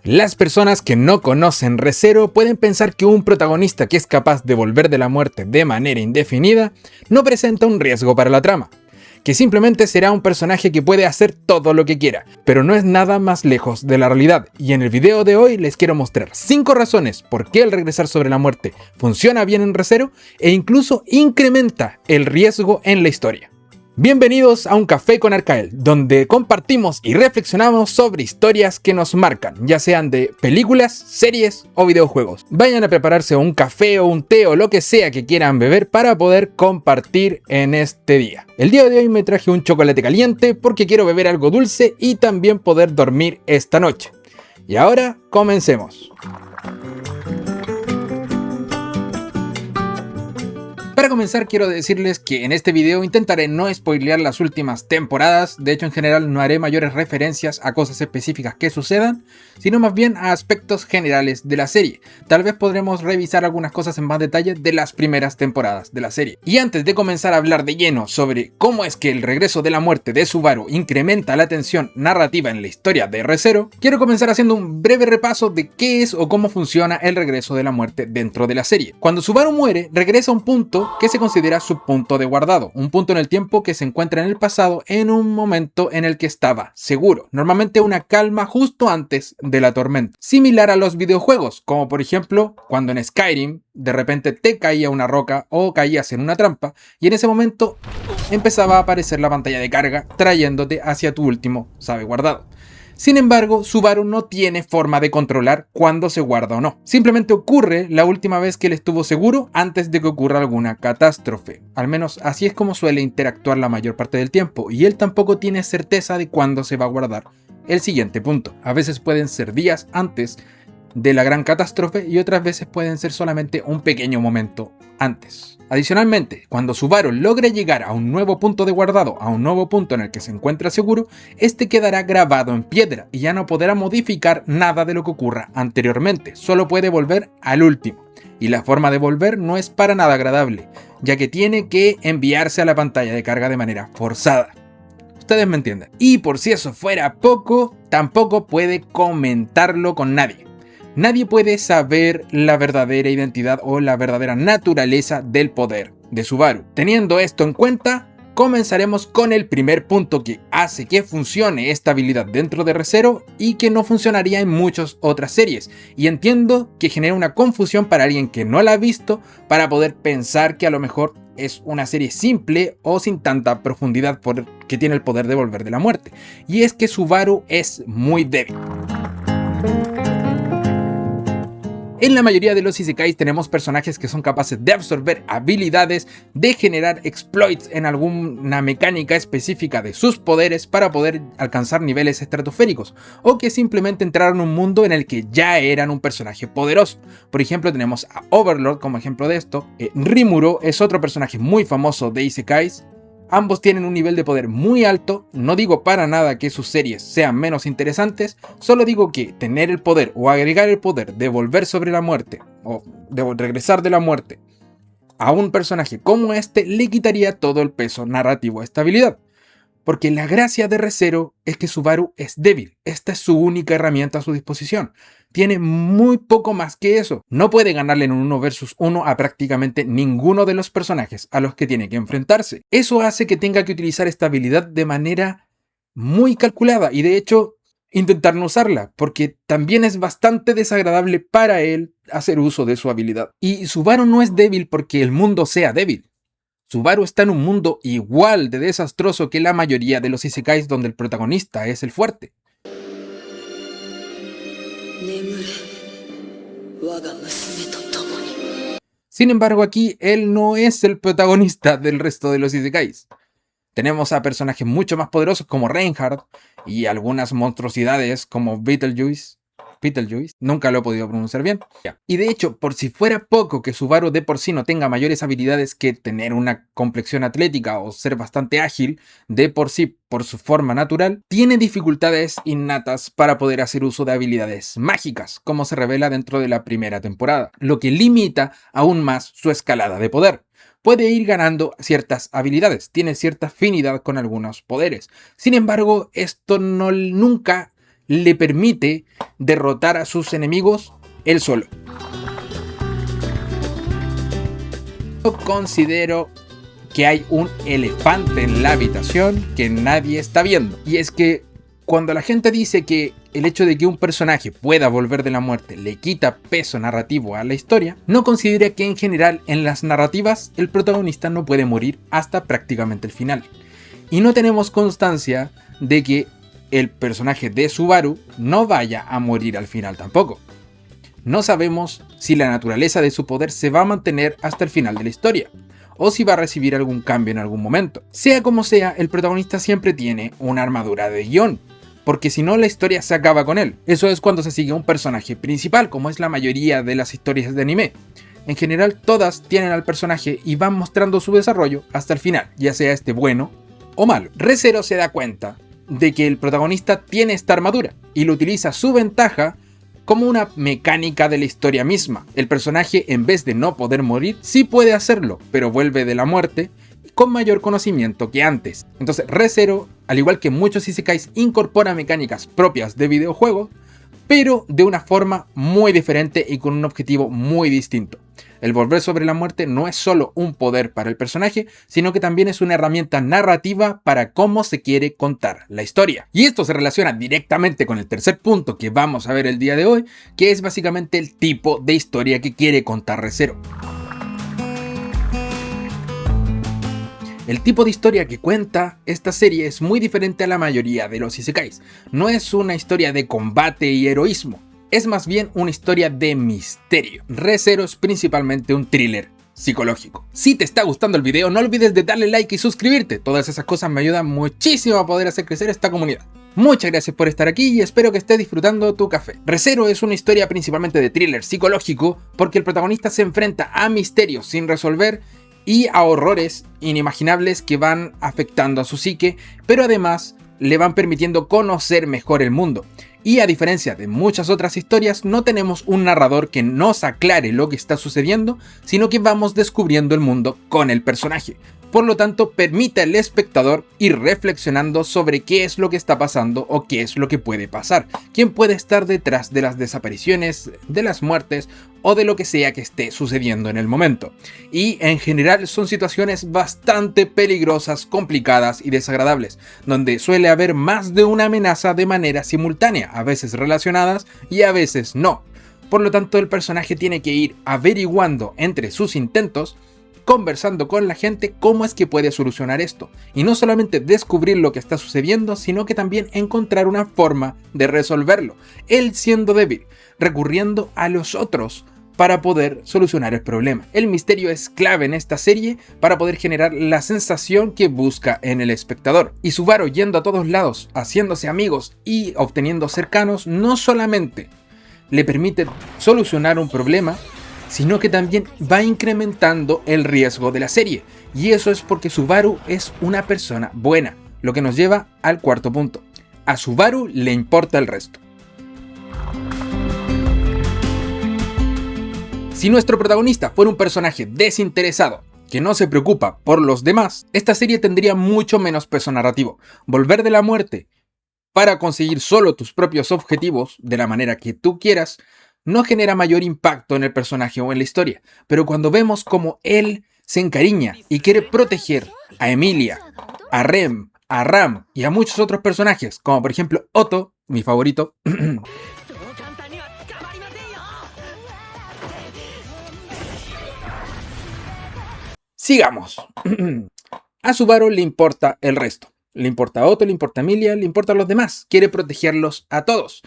Las personas que no conocen Re:Zero pueden pensar que un protagonista que es capaz de volver de la muerte de manera indefinida no presenta un riesgo para la trama, que simplemente será un personaje que puede hacer todo lo que quiera, pero no es nada más lejos de la realidad, y en el video de hoy les quiero mostrar 5 razones por qué el regresar sobre la muerte funciona bien en Re:Zero e incluso incrementa el riesgo en la historia. Bienvenidos a Un Café con Arkael, donde compartimos y reflexionamos sobre historias que nos marcan, ya sean de películas, series o videojuegos. Vayan a prepararse un café o un té o lo que sea que quieran beber para poder compartir en este día. El día de hoy me traje un chocolate caliente porque quiero beber algo dulce y también poder dormir esta noche. Y ahora, comencemos. Para comenzar quiero decirles que en este video intentaré no spoilear las últimas temporadas, de hecho en general no haré mayores referencias a cosas específicas que sucedan, sino más bien a aspectos generales de la serie. Tal vez podremos revisar algunas cosas en más detalle de las primeras temporadas de la serie. Y antes de comenzar a hablar de lleno sobre cómo es que el regreso de la muerte de Subaru incrementa la tensión narrativa en la historia de Re:Zero, quiero comenzar haciendo un breve repaso de qué es o cómo funciona el regreso de la muerte dentro de la serie. Cuando Subaru muere, regresa a un punto que se considera su punto de guardado, un punto en el tiempo que se encuentra en el pasado en un momento en el que estaba seguro, normalmente una calma justo antes de la tormenta, similar a los videojuegos, como por ejemplo cuando en Skyrim de repente te caía una roca o caías en una trampa y en ese momento empezaba a aparecer la pantalla de carga trayéndote hacia tu último sabe guardado. Sin embargo, Subaru no tiene forma de controlar cuándo se guarda o no. Simplemente ocurre la última vez que él estuvo seguro antes de que ocurra alguna catástrofe. Al menos así es como suele interactuar la mayor parte del tiempo, y él tampoco tiene certeza de cuándo se va a guardar el siguiente punto. A veces pueden ser días antes de la gran catástrofe y otras veces pueden ser solamente un pequeño momento antes. Adicionalmente, cuando Subaru logre llegar a un nuevo punto de guardado, a un nuevo punto en el que se encuentra seguro, este quedará grabado en piedra y ya no podrá modificar nada de lo que ocurra anteriormente, solo puede volver al último. Y la forma de volver no es para nada agradable, ya que tiene que enviarse a la pantalla de carga de manera forzada. Ustedes me entienden. Y por si eso fuera poco, tampoco puede comentarlo con nadie. Nadie puede saber la verdadera identidad o la verdadera naturaleza del poder de Subaru. Teniendo esto en cuenta, comenzaremos con el primer punto que hace que funcione esta habilidad dentro de Re:Zero y que no funcionaría en muchas otras series. Y entiendo que genera una confusión para alguien que no la ha visto, para poder pensar que a lo mejor es una serie simple o sin tanta profundidad porque tiene el poder de volver de la muerte. Y es que Subaru es muy débil. En la mayoría de los isekais tenemos personajes que son capaces de absorber habilidades, de generar exploits en alguna mecánica específica de sus poderes para poder alcanzar niveles estratosféricos, o que simplemente entraron en un mundo en el que ya eran un personaje poderoso. Por ejemplo, tenemos a Overlord como ejemplo de esto. Rimuro es otro personaje muy famoso de isekais. Ambos tienen un nivel de poder muy alto, no digo para nada que sus series sean menos interesantes, solo digo que tener el poder o agregar el poder de volver sobre la muerte o de regresar de la muerte a un personaje como este le quitaría todo el peso narrativo a esta habilidad. Porque la gracia de Re:Zero es que Subaru es débil, esta es su única herramienta a su disposición. Tiene muy poco más que eso. No puede ganarle en un 1 versus 1 a prácticamente ninguno de los personajes a los que tiene que enfrentarse. Eso hace que tenga que utilizar esta habilidad de manera muy calculada y de hecho intentar no usarla, porque también es bastante desagradable para él hacer uso de su habilidad. Y Subaru no es débil porque el mundo sea débil. Subaru está en un mundo igual de desastroso que la mayoría de los isekais donde el protagonista es el fuerte. Sin embargo, aquí él no es el protagonista del resto de los isekais. Tenemos a personajes mucho más poderosos como Reinhardt y algunas monstruosidades como Beetlejuice, nunca lo he podido pronunciar bien. Y de hecho, por si fuera poco que Subaru de por sí no tenga mayores habilidades que tener una complexión atlética o ser bastante ágil, de por sí por su forma natural, tiene dificultades innatas para poder hacer uso de habilidades mágicas, como se revela dentro de la primera temporada, lo que limita aún más su escalada de poder. Puede ir ganando ciertas habilidades, tiene cierta afinidad con algunos poderes. Sin embargo, esto nunca le permite derrotar a sus enemigos él solo. Yo considero que hay un elefante en la habitación que nadie está viendo. Y es que cuando la gente dice que el hecho de que un personaje pueda volver de la muerte le quita peso narrativo a la historia, no considera que en general en las narrativas el protagonista no puede morir hasta prácticamente el final. Y no tenemos constancia de que el personaje de Subaru no vaya a morir al final tampoco. No sabemos si la naturaleza de su poder se va a mantener hasta el final de la historia, o si va a recibir algún cambio en algún momento. Sea como sea, el protagonista siempre tiene una armadura de guión, porque si no la historia se acaba con él. Eso es cuando se sigue un personaje principal, como es la mayoría de las historias de anime. En general todas tienen al personaje y van mostrando su desarrollo hasta el final, ya sea este bueno o malo. Re:Zero se da cuenta de que el protagonista tiene esta armadura y lo utiliza a su ventaja como una mecánica de la historia misma. El personaje, en vez de no poder morir, sí puede hacerlo, pero vuelve de la muerte con mayor conocimiento que antes. Entonces Re:Zero, al igual que muchos isekais, incorpora mecánicas propias de videojuegos, pero de una forma muy diferente y con un objetivo muy distinto. El volver sobre la muerte no es solo un poder para el personaje, sino que también es una herramienta narrativa para cómo se quiere contar la historia. Y esto se relaciona directamente con el tercer punto que vamos a ver el día de hoy, que es básicamente el tipo de historia que quiere contar Re:Zero. El tipo de historia que cuenta esta serie es muy diferente a la mayoría de los isekais. No es una historia de combate y heroísmo, es más bien una historia de misterio. Re:Zero es principalmente un thriller psicológico. Si te está gustando el video, no olvides de darle like y suscribirte. Todas esas cosas me ayudan muchísimo a poder hacer crecer esta comunidad. Muchas gracias por estar aquí y espero que estés disfrutando tu café. Re:Zero es una historia principalmente de thriller psicológico porque el protagonista se enfrenta a misterios sin resolver y a horrores inimaginables que van afectando a su psique, pero además le van permitiendo conocer mejor el mundo. Y a diferencia de muchas otras historias, no tenemos un narrador que nos aclare lo que está sucediendo, sino que vamos descubriendo el mundo con el personaje. Por lo tanto, permite al espectador ir reflexionando sobre qué es lo que está pasando o qué es lo que puede pasar, quién puede estar detrás de las desapariciones, de las muertes o de lo que sea que esté sucediendo en el momento. Y en general son situaciones bastante peligrosas, complicadas y desagradables, donde suele haber más de una amenaza de manera simultánea, a veces relacionadas y a veces no. Por lo tanto, el personaje tiene que ir averiguando entre sus intentos, conversando con la gente cómo es que puede solucionar esto. Y no solamente descubrir lo que está sucediendo, sino que también encontrar una forma de resolverlo. Él siendo débil, recurriendo a los otros para poder solucionar el problema. El misterio es clave en esta serie para poder generar la sensación que busca en el espectador. Y Subaru, yendo a todos lados, haciéndose amigos y obteniendo cercanos, no solamente le permite solucionar un problema, sino que también va incrementando el riesgo de la serie. Y eso es porque Subaru es una persona buena, lo que nos lleva al cuarto punto. A Subaru le importa el resto. Si nuestro protagonista fuera un personaje desinteresado, que no se preocupa por los demás, esta serie tendría mucho menos peso narrativo. Volver de la muerte para conseguir solo tus propios objetivos de la manera que tú quieras no genera mayor impacto en el personaje o en la historia, pero cuando vemos cómo él se encariña y quiere proteger a Emilia, a Rem, a Ram y a muchos otros personajes, como por ejemplo Otto, mi favorito, sigamos. A Subaru le importa el resto. Le importa a Otto, le importa a Emilia, le importa a los demás. Quiere protegerlos a todos.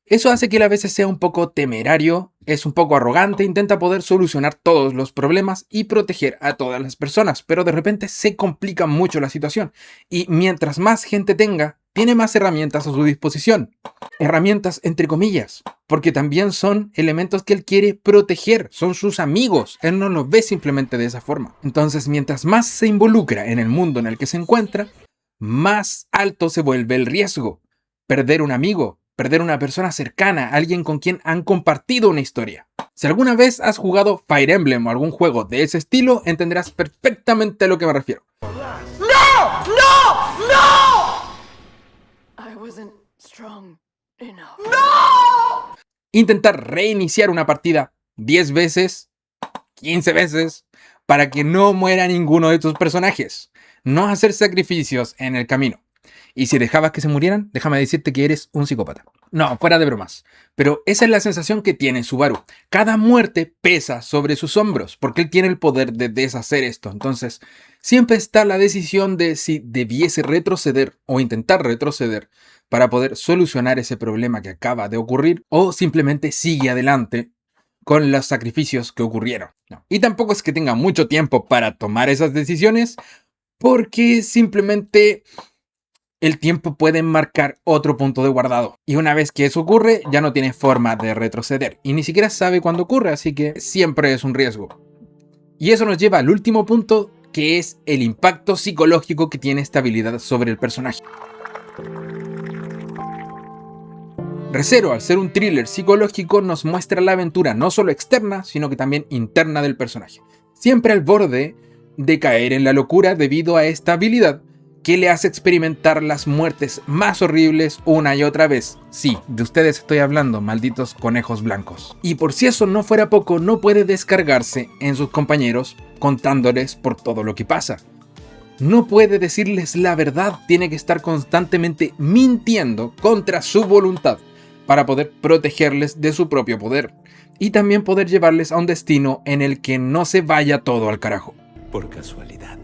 Eso hace que él a veces sea un poco temerario, es un poco arrogante, intenta poder solucionar todos los problemas y proteger a todas las personas, pero de repente se complica mucho la situación y mientras más gente tenga, tiene más herramientas a su disposición. Herramientas entre comillas, porque también son elementos que él quiere proteger, son sus amigos, él no los ve simplemente de esa forma. Entonces, mientras más se involucra en el mundo en el que se encuentra, más alto se vuelve el riesgo. Perder un amigo, perder una persona cercana, alguien con quien han compartido una historia. Si alguna vez has jugado Fire Emblem o algún juego de ese estilo, entenderás perfectamente a lo que me refiero. ¡No! ¡No! ¡No! I wasn't strong Intentar reiniciar una partida 10 veces, 15 veces, para que no muera ninguno de tus personajes. No hacer sacrificios en el camino. Y si dejabas que se murieran, déjame decirte que eres un psicópata. No, fuera de bromas. Pero esa es la sensación que tiene Subaru. Cada muerte pesa sobre sus hombros, porque él tiene el poder de deshacer esto. Entonces, siempre está la decisión de si debiese retroceder o intentar retroceder para poder solucionar ese problema que acaba de ocurrir, o simplemente sigue adelante con los sacrificios que ocurrieron. No. Y tampoco es que tenga mucho tiempo para tomar esas decisiones, porque simplemente el tiempo puede marcar otro punto de guardado. Y una vez que eso ocurre, ya no tiene forma de retroceder. Y ni siquiera sabe cuándo ocurre, así que siempre es un riesgo. Y eso nos lleva al último punto, que es el impacto psicológico que tiene esta habilidad sobre el personaje. Re:Zero, al ser un thriller psicológico, nos muestra la aventura no solo externa, sino que también interna del personaje. Siempre al borde de caer en la locura debido a esta habilidad, que le hace experimentar las muertes más horribles una y otra vez. Sí, de ustedes estoy hablando, malditos conejos blancos. Y por si eso no fuera poco, no puede descargarse en sus compañeros contándoles por todo lo que pasa. No puede decirles la verdad, tiene que estar constantemente mintiendo contra su voluntad para poder protegerles de su propio poder. Y también poder llevarles a un destino en el que no se vaya todo al carajo. Por casualidad,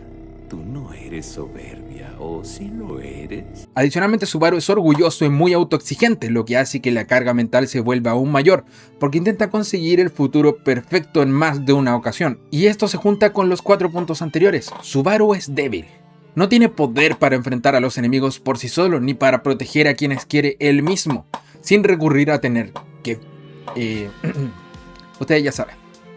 tú no eres soberbia. ¿O si lo eres? Adicionalmente, Subaru es orgulloso y muy autoexigente, lo que hace que la carga mental se vuelva aún mayor, porque intenta conseguir el futuro perfecto en más de una ocasión. Y esto se junta con los 4 puntos anteriores. Subaru es débil. No tiene poder para enfrentar a los enemigos por sí solo, ni para proteger a quienes quiere él mismo, sin recurrir a tener que... ustedes ya saben.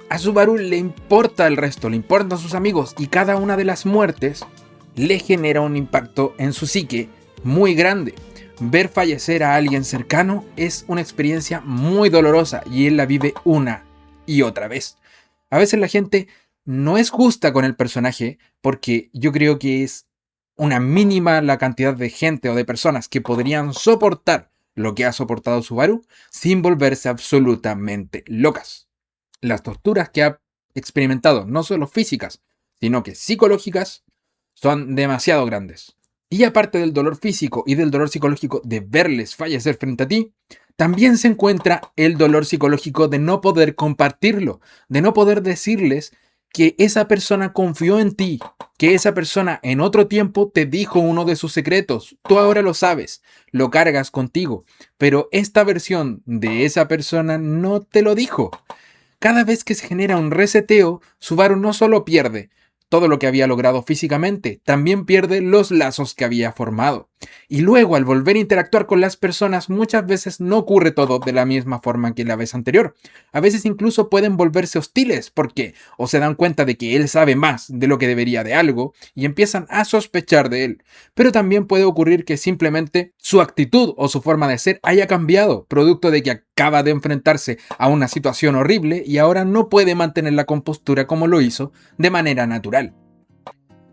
A Subaru le importa el resto, le importan sus amigos, y cada una de las muertes le genera un impacto en su psique muy grande. Ver fallecer a alguien cercano es una experiencia muy dolorosa y él la vive una y otra vez. A veces la gente no es justa con el personaje, porque yo creo que es una mínima la cantidad de gente o de personas que podrían soportar lo que ha soportado Subaru sin volverse absolutamente locas. Las torturas que ha experimentado, no solo físicas, sino que psicológicas, son demasiado grandes. Y aparte del dolor físico y del dolor psicológico de verles fallecer frente a ti, también se encuentra el dolor psicológico de no poder compartirlo, de no poder decirles que esa persona confió en ti, que esa persona en otro tiempo te dijo uno de sus secretos. Tú ahora lo sabes, lo cargas contigo, pero esta versión de esa persona no te lo dijo. Cada vez que se genera un reseteo, Subaru no solo pierde todo lo que había logrado físicamente, también pierde los lazos que había formado. Y luego, al volver a interactuar con las personas, muchas veces no ocurre todo de la misma forma que la vez anterior. A veces incluso pueden volverse hostiles porque o se dan cuenta de que él sabe más de lo que debería de algo y empiezan a sospechar de él. Pero también puede ocurrir que simplemente su actitud o su forma de ser haya cambiado, producto de que acaba de enfrentarse a una situación horrible y ahora no puede mantener la compostura como lo hizo de manera natural.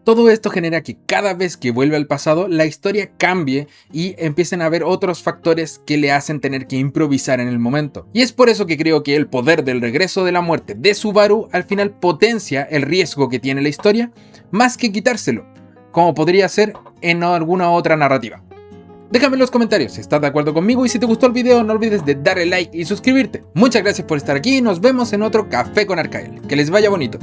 Todo esto genera que cada vez que vuelve al pasado, la historia cambie y empiecen a haber otros factores que le hacen tener que improvisar en el momento. Y es por eso que creo que el poder del regreso de la muerte de Subaru al final potencia el riesgo que tiene la historia, más que quitárselo, como podría ser en alguna otra narrativa. Déjame en los comentarios si estás de acuerdo conmigo y si te gustó el video no olvides de darle like y suscribirte. Muchas gracias por estar aquí y nos vemos en otro Café con Arkael. Que les vaya bonito.